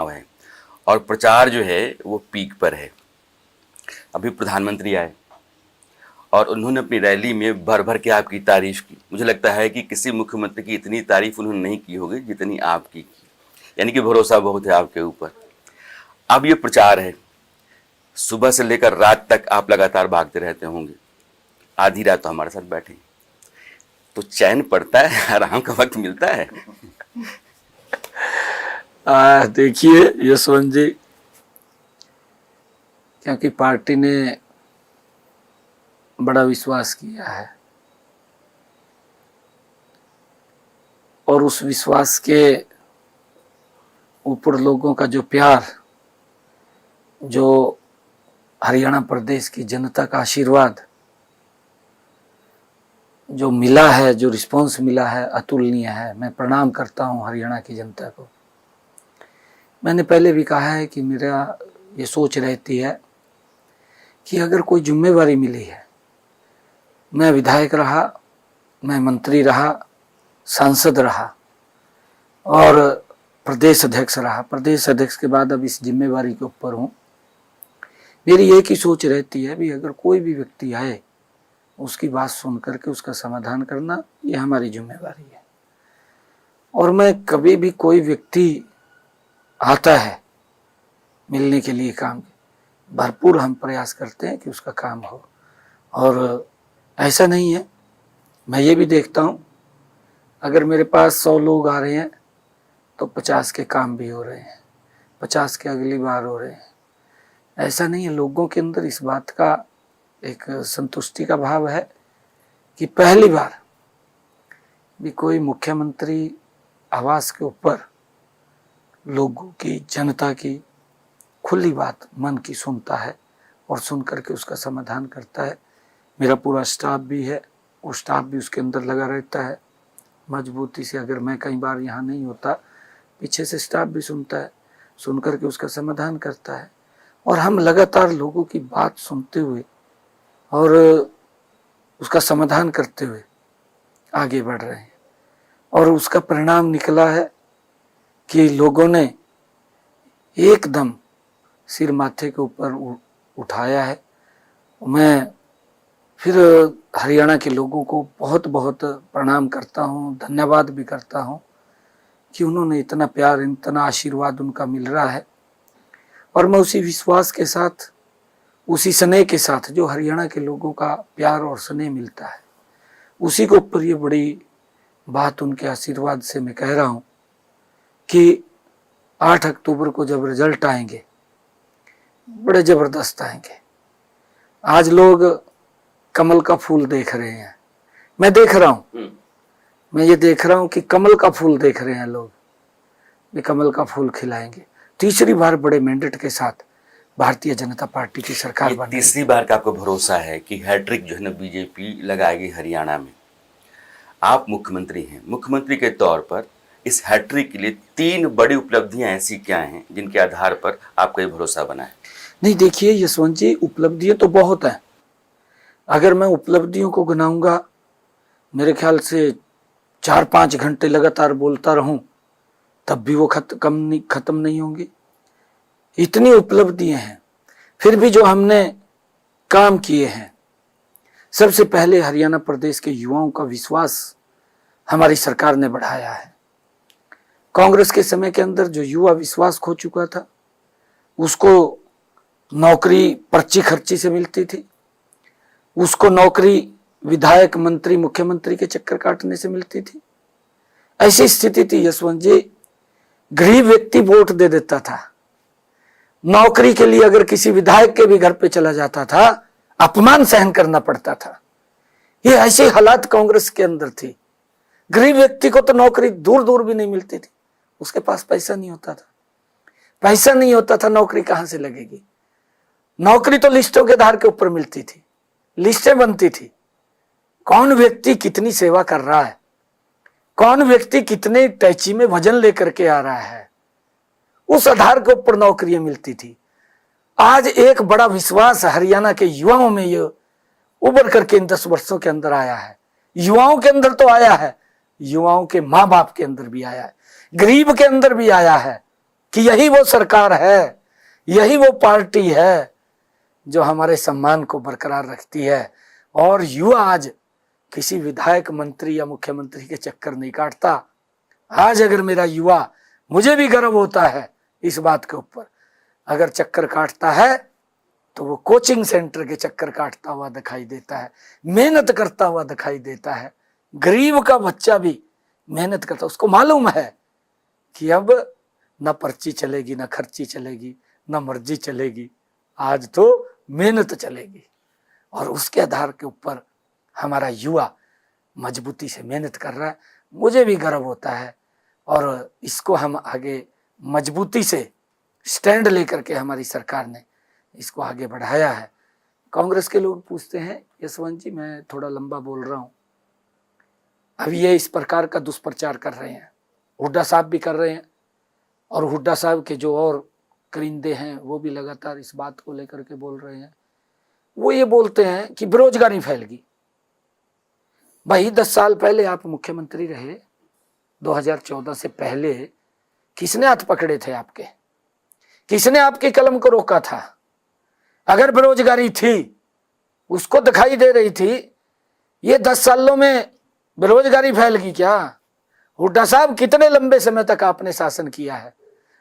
है और प्रचार जो है वो पीक पर है। अभी प्रधानमंत्री आए और उन्होंने अपनी रैली में भर भर के आपकी तारीफ की। मुझे लगता है कि किसी मुख्यमंत्री की इतनी तारीफ उन्होंने नहीं की होगी जितनी आपकी की, यानी कि भरोसा बहुत है आपके ऊपर। अब ये प्रचार है, सुबह से लेकर रात तक आप लगातार भागते रहते होंगे, आधी रात तो हमारे साथ बैठे, तो चैन पड़ता है, आराम का वक्त मिलता है? देखिए यशवंत जी, क्योंकि पार्टी ने बड़ा विश्वास किया है और उस विश्वास के ऊपर लोगों का जो प्यार, जो हरियाणा प्रदेश की जनता का आशीर्वाद जो मिला है, जो रिस्पांस मिला है, अतुलनीय है। मैं प्रणाम करता हूं हरियाणा की जनता को। मैंने पहले भी कहा है कि मेरा ये सोच रहती है कि अगर कोई जिम्मेवारी मिली है, मैं विधायक रहा, मैं मंत्री रहा, सांसद रहा और प्रदेश अध्यक्ष रहा, प्रदेश अध्यक्ष के बाद अब इस जिम्मेवारी के ऊपर हूँ, मेरी एक ही सोच रहती है भी अगर कोई भी व्यक्ति आए उसकी बात सुन करके उसका समाधान करना, ये हमारी जिम्मेवारी है। और मैं कभी भी कोई व्यक्ति आता है मिलने के लिए, काम भरपूर हम प्रयास करते हैं कि उसका काम हो। और ऐसा नहीं है, मैं ये भी देखता हूँ अगर मेरे पास 100 लोग आ रहे हैं तो 50 के काम भी हो रहे हैं, 50 के अगली बार हो रहे हैं। ऐसा नहीं है, लोगों के अंदर इस बात का एक संतुष्टि का भाव है कि पहली बार भी कोई मुख्यमंत्री आवास के ऊपर लोगों की, जनता की खुली बात, मन की सुनता है और सुन करके उसका समाधान करता है। मेरा पूरा स्टाफ भी है, वो स्टाफ भी उसके अंदर लगा रहता है मजबूती से। अगर मैं कई बार यहाँ नहीं होता, पीछे से स्टाफ भी सुनता है, सुन करके उसका समाधान करता है। और हम लगातार लोगों की बात सुनते हुए और उसका समाधान करते हुए आगे बढ़ रहे हैं। और उसका परिणाम निकला है कि लोगों ने एकदम सिर माथे के ऊपर उठाया है। मैं फिर हरियाणा के लोगों को बहुत बहुत प्रणाम करता हूँ, धन्यवाद भी करता हूँ कि उन्होंने इतना प्यार, इतना आशीर्वाद उनका मिल रहा है। और मैं उसी विश्वास के साथ, उसी स्नेह के साथ जो हरियाणा के लोगों का प्यार और स्नेह मिलता है, उसी के ऊपर ये बड़ी बात उनके आशीर्वाद से मैं कह रहा हूँ कि 8 अक्टूबर को जब रिजल्ट आएंगे, बड़े जबरदस्त आएंगे। आज लोग कमल का फूल देख रहे हैं, मैं देख रहा हूँ, मैं ये देख रहा हूँ कि कमल का फूल देख रहे हैं लोग, ये कमल का फूल खिलाएंगे। तीसरी बार बड़े मैंडेट के साथ भारतीय जनता पार्टी की सरकार बनेगी। तीसरी बार का आपको भरोसा है कि हैट्रिक जो है ना बीजेपी लगाएगी हरियाणा में? आप मुख्यमंत्री हैं, मुख्यमंत्री के तौर पर इस हैट्रिक के लिए 3 बड़ी उपलब्धियां ऐसी क्या हैं जिनके आधार पर आपका ये भरोसा बना है? नहीं, देखिए यशवंत जी, उपलब्धियां तो बहुत हैं। अगर मैं उपलब्धियों को गिनाऊंगा, मेरे ख्याल से 4-5 घंटे लगातार बोलता रहूं तब भी वो खत्म नहीं होंगी। इतनी उपलब्धियां हैं। फिर भी जो हमने काम किए हैं, सबसे पहले हरियाणा प्रदेश के युवाओं का विश्वास हमारी सरकार ने बढ़ाया है। कांग्रेस के समय के अंदर जो युवा विश्वास खो चुका था, उसको नौकरी पर्ची खर्ची से मिलती थी, उसको नौकरी विधायक, मंत्री, मुख्यमंत्री के चक्कर काटने से मिलती थी। ऐसी स्थिति थी यशवंत जी, गरीब व्यक्ति वोट दे देता था, नौकरी के लिए अगर किसी विधायक के भी घर पे चला जाता था, अपमान सहन करना पड़ता था। ये ऐसी हालात कांग्रेस के अंदर थी। गरीब व्यक्ति को तो नौकरी दूर दूर भी नहीं मिलती थी, उसके पास पैसा नहीं होता था। पैसा नहीं होता था, नौकरी कहां से लगेगी? नौकरी तो लिस्टों के आधार के ऊपर मिलती थी, लिस्टें बनती थी, कौन व्यक्ति कितनी सेवा कर रहा है, कौन व्यक्ति कितने टैची में वजन लेकर के आ रहा है, उस आधार के ऊपर नौकरियां मिलती थी। आज एक बड़ा विश्वास हरियाणा के युवाओं में ये उभर करके इन 10 वर्षों के अंदर आया है। युवाओं के अंदर तो आया है, युवाओं के माँ बाप के अंदर भी आया है, गरीब के अंदर भी आया है, कि यही वो सरकार है, यही वो पार्टी है जो हमारे सम्मान को बरकरार रखती है। और युवा आज किसी विधायक, मंत्री या मुख्यमंत्री के चक्कर नहीं काटता। आज अगर मेरा युवा, मुझे भी गर्व होता है इस बात के ऊपर, अगर चक्कर काटता है तो वो कोचिंग सेंटर के चक्कर काटता हुआ दिखाई देता है, मेहनत करता हुआ दिखाई देता है। गरीब का बच्चा भी मेहनत करता, उसको मालूम है कि अब न पर्ची चलेगी, न खर्ची चलेगी, न मर्जी चलेगी, आज तो मेहनत चलेगी। और उसके आधार के ऊपर हमारा युवा मजबूती से मेहनत कर रहा है, मुझे भी गर्व होता है। और इसको हम आगे मजबूती से स्टैंड लेकर के हमारी सरकार ने इसको आगे बढ़ाया है। कांग्रेस के लोग पूछते हैं, यशवंत जी मैं थोड़ा लंबा बोल रहा हूँ, अब ये इस प्रकार का दुष्प्रचार कर रहे हैं, हुड्डा साहब भी कर रहे हैं, और हुड्डा साहब के जो और करिंदे हैं वो भी लगातार इस बात को लेकर के बोल रहे हैं। वो ये बोलते हैं कि बेरोजगारी फैल गई। भाई 10 साल पहले आप मुख्यमंत्री रहे, 2014 से पहले किसने हाथ पकड़े थे आपके? किसने आपकी कलम को रोका था? अगर बेरोजगारी थी, उसको दिखाई दे रही थी, ये 10 सालों में बेरोजगारी फैल गई क्या? हुड्डा साहब कितने लंबे समय तक आपने शासन किया है?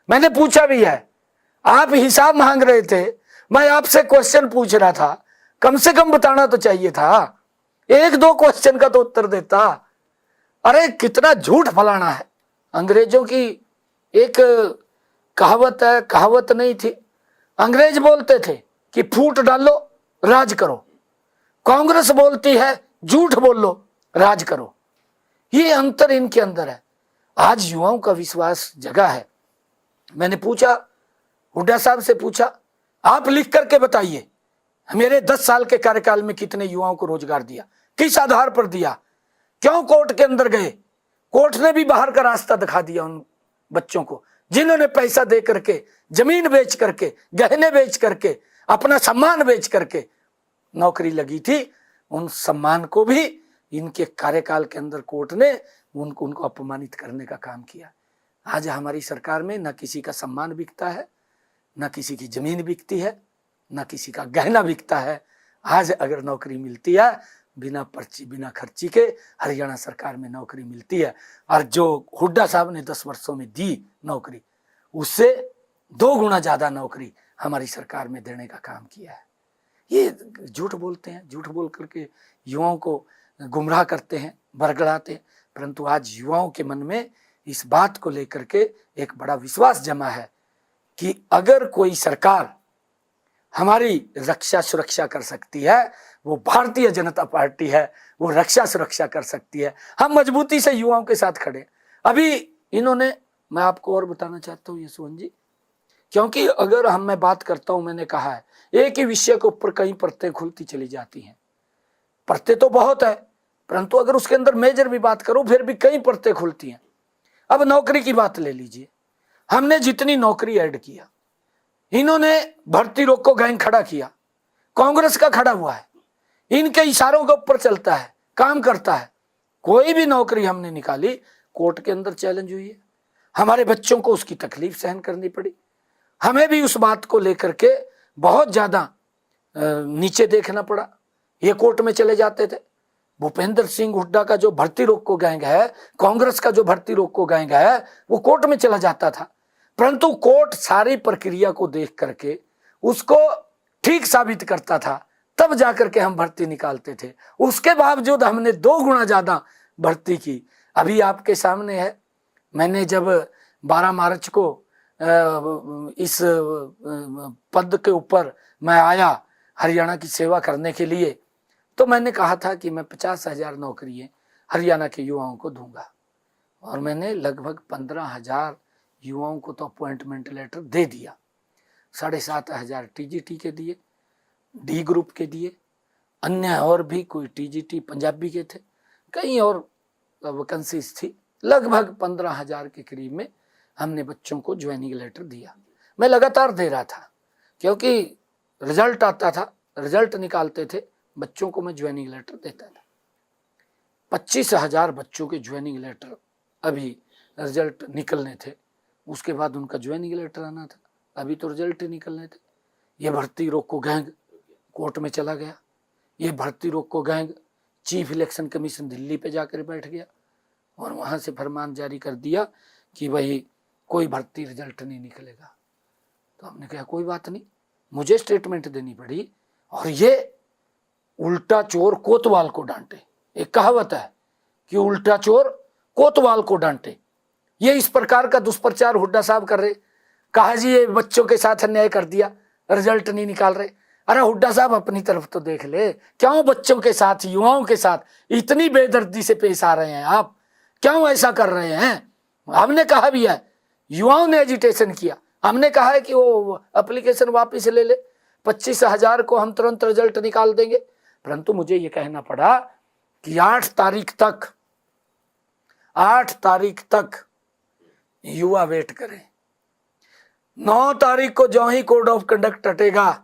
मैंने पूछा भी है, आप हिसाब मांग रहे थे, मैं आपसे क्वेश्चन पूछ रहा था, कम से कम बताना तो चाहिए था, 1-2 क्वेश्चन का तो उत्तर देता। अरे कितना झूठ फलाना है। अंग्रेजों की एक कहावत है, कहावत नहीं थी, अंग्रेज बोलते थे कि फूट डालो राज करो, कांग्रेस बोलती है झूठ बोलो राज करो। ये अंतर इनके अंदर है। आज युवाओं का विश्वास जगा है। मैंने पूछा, हुड्डा साहब से पूछा, आप लिख करके बताइए मेरे 10 साल के कार्यकाल में कितने युवाओं को रोजगार दिया, किस आधार पर दिया, क्यों कोर्ट के अंदर गए? कोर्ट ने भी बाहर का रास्ता दिखा दिया उन बच्चों को जिन्होंने पैसा दे करके, जमीन बेच करके, गहने बेच करके, अपना सम्मान बेच करके नौकरी लगी थी। उन सम्मान को भी इनके कार्यकाल के अंदर कोर्ट ने उनको अपमानित करने का काम किया। आज हमारी सरकार में न किसी का सम्मान बिकता है, न किसी की जमीन बिकती है, न किसी का गहना बिकता है। आज अगर नौकरी मिलती है, बिना पर्ची बिना खर्ची के हरियाणा सरकार में नौकरी मिलती है। और जो हुड्डा साहब ने 10 वर्षों में दी नौकरी, उससे 2 गुना ज्यादा नौकरी हमारी सरकार में देने का काम किया है। ये झूठ बोलते हैं, झूठ बोल करके युवाओं को गुमराह करते हैं, बरगड़ाते हैं। परंतु आज युवाओं के मन में इस बात को लेकर के एक बड़ा विश्वास जमा है कि अगर कोई सरकार हमारी रक्षा सुरक्षा कर सकती है, वो भारतीय जनता पार्टी है, वो रक्षा सुरक्षा कर सकती है। हम मजबूती से युवाओं के साथ खड़े। अभी इन्होंने, मैं आपको और बताना चाहता हूँ यशवंत जी, क्योंकि अगर मैं बात करता हूं, मैंने कहा है एक ही विषय के ऊपर कई परतें खुलती चली जाती हैं। परतें तो बहुत है, परंतु अगर उसके अंदर मेजर भी बात करूं फिर भी कई परतें खुलती हैं। अब नौकरी की बात ले लीजिए, हमने जितनी नौकरी ऐड किया, इन्होंने भर्ती रोको गैंग खड़ा किया, कांग्रेस का खड़ा हुआ है, इनके इशारों के ऊपर चलता है, काम करता है। कोई भी नौकरी हमने निकाली, कोर्ट के अंदर चैलेंज हुई है, हमारे बच्चों को उसकी तकलीफ सहन करनी पड़ी, हमें भी उस बात को लेकर के बहुत ज्यादा नीचे देखना पड़ा। ये कोर्ट में चले जाते थे। भूपेंद्र सिंह हुड्डा का जो भर्ती रोको गैंग है, कांग्रेस का जो भर्ती रोको गैंग है, वो कोर्ट में चला जाता था, परंतु कोर्ट सारी प्रक्रिया को देख करके उसको ठीक साबित करता था, तब जाकर के हम भर्ती निकालते थे। उसके बावजूद हमने 2 गुना ज्यादा भर्ती की। अभी आपके सामने है, मैंने जब 12 मार्च को इस पद के ऊपर मैं आया हरियाणा की सेवा करने के लिए, तो मैंने कहा था कि मैं 50,000 नौकरियां हरियाणा के युवाओं को दूंगा, और मैंने लगभग 15,000 युवाओं को तो अपॉइंटमेंट लेटर दे दिया। 7,500 टीजीटी के दिए, डी ग्रुप के दिए, अन्य और भी कोई टीजीटी पंजाबी के थे, कई और वैकेंसीज थी। लगभग 15,000 के करीब में हमने बच्चों को ज्वाइनिंग लेटर दिया। मैं लगातार दे रहा था, क्योंकि रिजल्ट आता था, रिजल्ट निकालते थे, बच्चों को मैं ज्वाइनिंग लेटर देता था। 25,000 बच्चों के ज्वाइनिंग लेटर अभी रिजल्ट निकलने थे, उसके बाद उनका ज्वाइनिंग लेटर आना था, अभी तो रिजल्ट ही निकलने थे। ये भर्ती रोको गैंग कोर्ट में चला गया, ये भर्ती रोको gang chief election commission Delhi पे जाकर बैठ गया और वहाँ से फरमान जारी कर दिया कि भाई कोई भर्ती रिजल्ट नहीं निकलेगा। तो हमने कहा कोई बात नहीं, मुझे स्टेटमेंट देनी पड़ी और ये उल्टा चोर कोतवाल को डांटे। एक कहावत है कि उल्टा चोर कोतवाल को डांटे। ये इस प्रकार का दुष्प्रचार हुड्डा साहब कर रहे। कहा जी ये बच्चों के साथ अन्याय कर दिया, रिजल्ट नहीं निकाल रहे। अरे हुड्डा साहब अपनी तरफ तो देख ले, क्यों बच्चों के साथ युवाओं के साथ इतनी बेदर्दी से पेश आ रहे हैं आप, क्यों ऐसा कर रहे हैं? हमने कहा भी है, युवाओं ने एजिटेशन किया, हमने कहा है कि वो एप्लीकेशन वापस ले ले, 25,000 को हम तुरंत रिजल्ट निकाल देंगे। परंतु मुझे ये कहना पड़ा कि 8 तारीख तक युवा वेट करें। 9 तारीख को जो ही कोड ऑफ कंडक्ट हटेगा,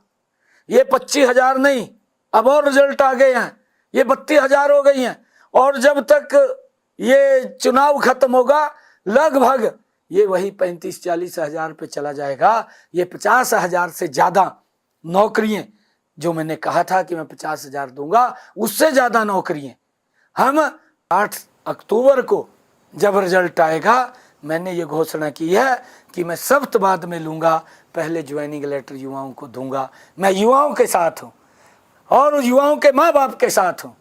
ये 25,000 नहीं, अब और रिजल्ट आ गए हैं, ये 32,000 हो गई हैं। और जब तक ये चुनाव खत्म होगा लगभग ये वही 35-40 हजार पे चला जाएगा। ये 50,000 से ज्यादा नौकरियां, जो मैंने कहा था कि मैं 50,000 दूंगा, उससे ज्यादा नौकरियां हम 8 अक्टूबर को जब रिजल्ट आएगा, मैंने ये घोषणा की है कि मैं सख्त बाद में लूंगा, पहले ज्वाइनिंग लेटर युवाओं को दूंगा। मैं युवाओं के साथ हूं और युवाओं के माँ बाप के साथ हूं,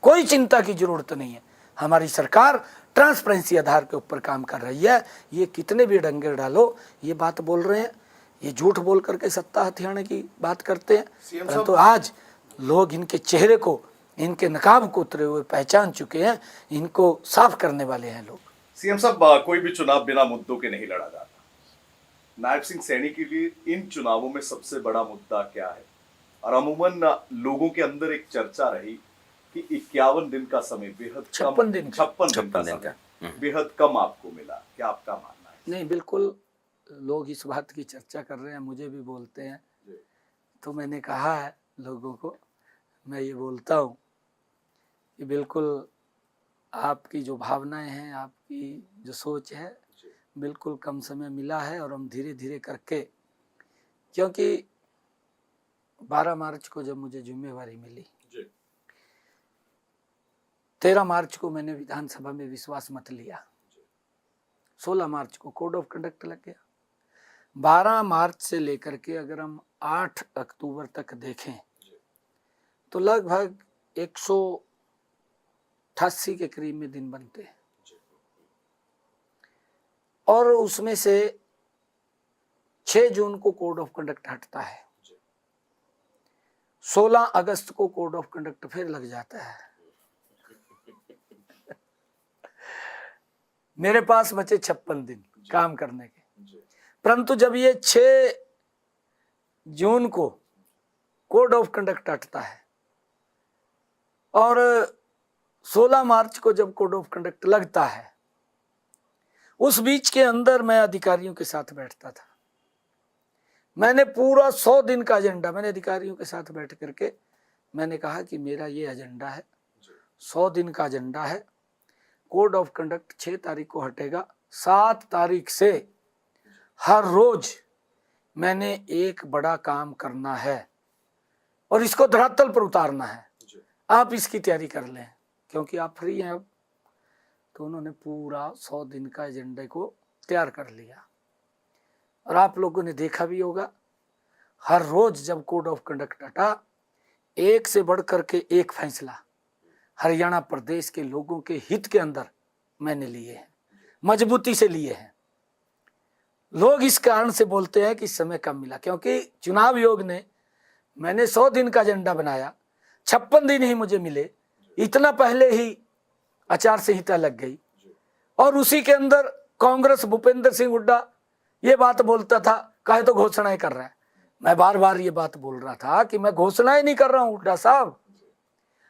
कोई चिंता की जरूरत नहीं है। हमारी सरकार ट्रांसपेरेंसी आधार के ऊपर काम कर रही है। ये कितने भी डंगे डालो, ये बात बोल रहे हैं, ये झूठ बोल करके सत्ता हथियाने की बात करते हैं। परंतु आज लोग इनके चेहरे को, इनके नकाब को उतरे हुए पहचान चुके हैं, इनको साफ करने वाले हैं लोग। सीएम साहब, कोई भी चुनाव बिना मुद्दों के नहीं लड़ा जाता। नायब सिंह सैनी के लिए इन चुनावों में सबसे बड़ा मुद्दा क्या है? और अमूमन लोगों के अंदर एक चर्चा रही कि 51 दिन का समय बेहद 56 दिन का बेहद कम आपको मिला, क्या आपका मानना है? नहीं, बिल्कुल लोग इस बात की चर्चा कर रहे हैं, मुझे भी बोलते हैं। तो मैंने कहा है लोगों को, मैं ये बोलता हूँ कि बिल्कुल आपकी जो भावनाएं हैं, आपकी जो सोच है, बिल्कुल कम समय मिला है और हम धीरे धीरे करके, क्योंकि 12 मार्च को जब मुझे जिम्मेवारी मिली, 13 मार्च को मैंने विधानसभा में विश्वास मत लिया, 16 मार्च को कोड ऑफ कंडक्ट लग गया। 12 मार्च से लेकर के अगर हम 8 अक्टूबर तक देखें तो लगभग 188 के करीब में दिन बनते हैं और उसमें से 6 जून को कोड ऑफ कंडक्ट हटता है, 16 अगस्त को कोड ऑफ कंडक्ट फिर लग जाता है। मेरे पास बचे 56 दिन काम करने के। परंतु जब ये 6 जून को कोड ऑफ कंडक्ट हटता है और 16 मार्च को जब कोड ऑफ कंडक्ट लगता है, उस बीच के अंदर मैं अधिकारियों के साथ बैठता था। मैंने पूरा 100 दिन का एजेंडा, मैंने अधिकारियों के साथ बैठ करके मैंने कहा कि मेरा ये एजेंडा है, 100 दिन का एजेंडा है। कोड ऑफ कंडक्ट 6 तारीख को हटेगा, 7 तारीख से हर रोज मैंने एक बड़ा काम करना है और इसको धरातल पर उतारना है। आप इसकी तैयारी कर लें क्योंकि आप फ्री हैं अब। तो उन्होंने पूरा 100 दिन का एजेंडे को तैयार कर लिया और आप लोगों ने देखा भी होगा, हर रोज जब कोड ऑफ कंडक्ट हटा, एक से बढ़ करके एक फैसला हरियाणा प्रदेश के लोगों के हित के अंदर मैंने लिए हैं, मजबूती से लिए हैं। लोग इस कारण से बोलते हैं कि समय कम मिला, क्योंकि चुनाव आयोग ने, मैंने 100 दिन का एजेंडा बनाया, 56 दिन ही मुझे मिले, इतना पहले ही आचार संहिता लग गई और उसी के अंदर कांग्रेस भूपेंद्र सिंह हुड्डा ये बात बोलता था, कहे तो घोषणाएं कर रहा है। मैं बार बार ये बात बोल रहा था कि मैं घोषणाएं नहीं कर रहा हूं हुड्डा साहब,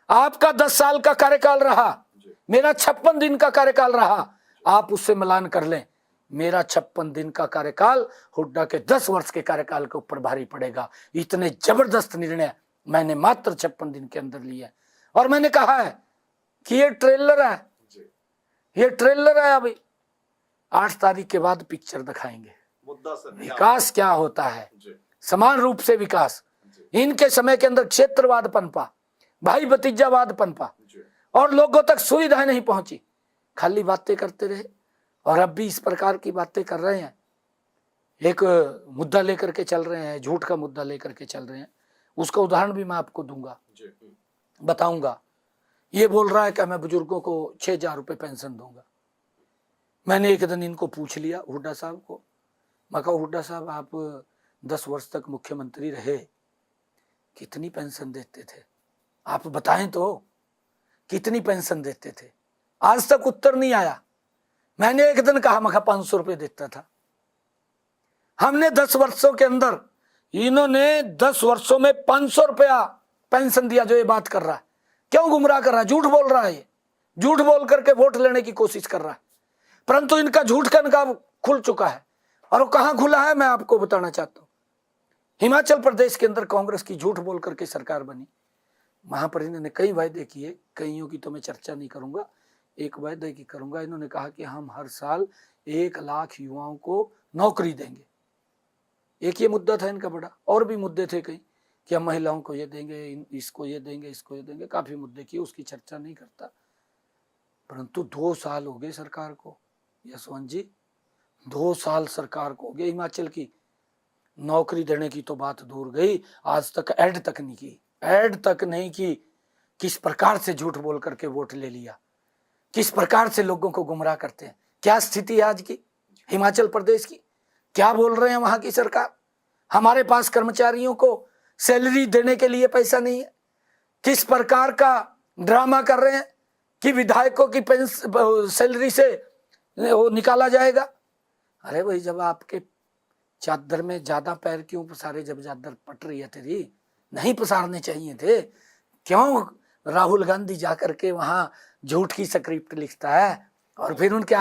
आपका 10 साल का कार्यकाल रहा, मेरा 56 दिन का कार्यकाल रहा, आप उससे मिलान कर लें। मेरा 56 दिन का कार्यकाल हुड्डा के 10 वर्ष के कार्यकाल के ऊपर भारी पड़ेगा। इतने जबरदस्त निर्णय मैंने मात्र 56 दिन के अंदर लिया और मैंने कहा है कि ये ट्रेलर है, ये ट्रेलर है। अभी 8 तारीख के बाद पिक्चर दिखाएंगे मुद्दा सर विकास क्या होता है, जी समान रूप से विकास। जी इनके समय के अंदर क्षेत्रवाद पनपा, भाई भतीजावाद पनपा जी और लोगों तक सुविधाएं नहीं पहुंची, खाली बातें करते रहे। और अब भी इस प्रकार की बातें कर रहे हैं, एक मुद्दा लेकर के चल रहे हैं, झूठ का मुद्दा लेकर के चल रहे हैं। उसका उदाहरण भी मैं आपको दूंगा, जी बताऊंगा। ये बोल रहा है कि मैं बुजुर्गों को 6,000 रुपये पेंशन दूंगा। मैंने एक दिन इनको पूछ लिया, हुड्डा साहब को, मैं कहा हुड्डा साहब आप 10 वर्ष तक मुख्यमंत्री रहे, कितनी पेंशन देते थे, आप बताएं तो कितनी पेंशन देते थे। आज तक उत्तर नहीं आया। मैंने एक दिन कहा, मैं 500 रुपये देता था। हमने 10 वर्षों के अंदर, इन्होंने 10 वर्षों में 500 रुपया पेंशन दिया। जो ये बात कर रहा है, क्यों गुमराह कर रहा है, झूठ बोल रहा है। ये झूठ बोल करके वोट लेने की कोशिश कर रहा है, परंतु इनका झूठ का नकाब खुल चुका है। और वो कहां खुला है, मैं आपको बताना चाहता हूं। हिमाचल प्रदेश के अंदर कांग्रेस की झूठ बोल करके सरकार बनी। वहां पर इन्होंने कई वायदे किए, कईयों की तो मैं चर्चा नहीं करूंगा, एक वायदे की करूंगा। इन्होंने कहा कि हम हर साल 1 लाख युवाओं को नौकरी देंगे। एक ये मुद्दा था इनका बड़ा, और भी मुद्दे थे कई कि हम महिलाओं को ये देंगे, इसको ये देंगे, इसको ये देंगे, काफी मुद्दे किए, उसकी चर्चा नहीं करता। परंतु 2 साल हो गए सरकार को, यशवंत जी 2 साल सरकार को हो गए। हिमाचल की नौकरी देने की तो बात दूर गई, आज तक ऐड तक नहीं की, ऐड तक नहीं की। किस प्रकार से झूठ बोल करके वोट ले लिया, किस प्रकार से लोगों को गुमराह करते हैं। क्या स्थिति है आज की हिमाचल प्रदेश की, क्या बोल रहे हैं वहां की सरकार। हमारे पास कर्मचारियों को सैलरी देने के लिए पैसा नहीं है। किस प्रकार का ड्रामा कर रहे हैं कि विधायकों की सैलरी से वो निकाला जाएगा। अरे भाई, जब आपके चादर में ज्यादा पैर क्यों पसारे, जब चादर पट रही है तेरी, नहीं पसारने चाहिए थे। क्यों राहुल गांधी जाकर के वहां झूठ की स्क्रिप्ट लिखता है और फिर उनके